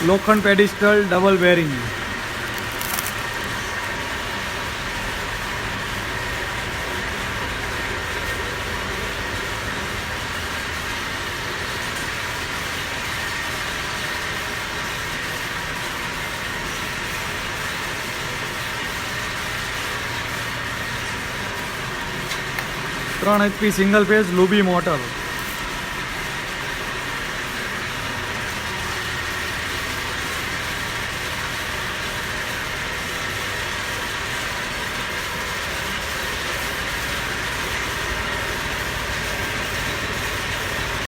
લોખંડ પેડિસ્ટલ double bearing. ત્રણ HP single phase Lubi motor.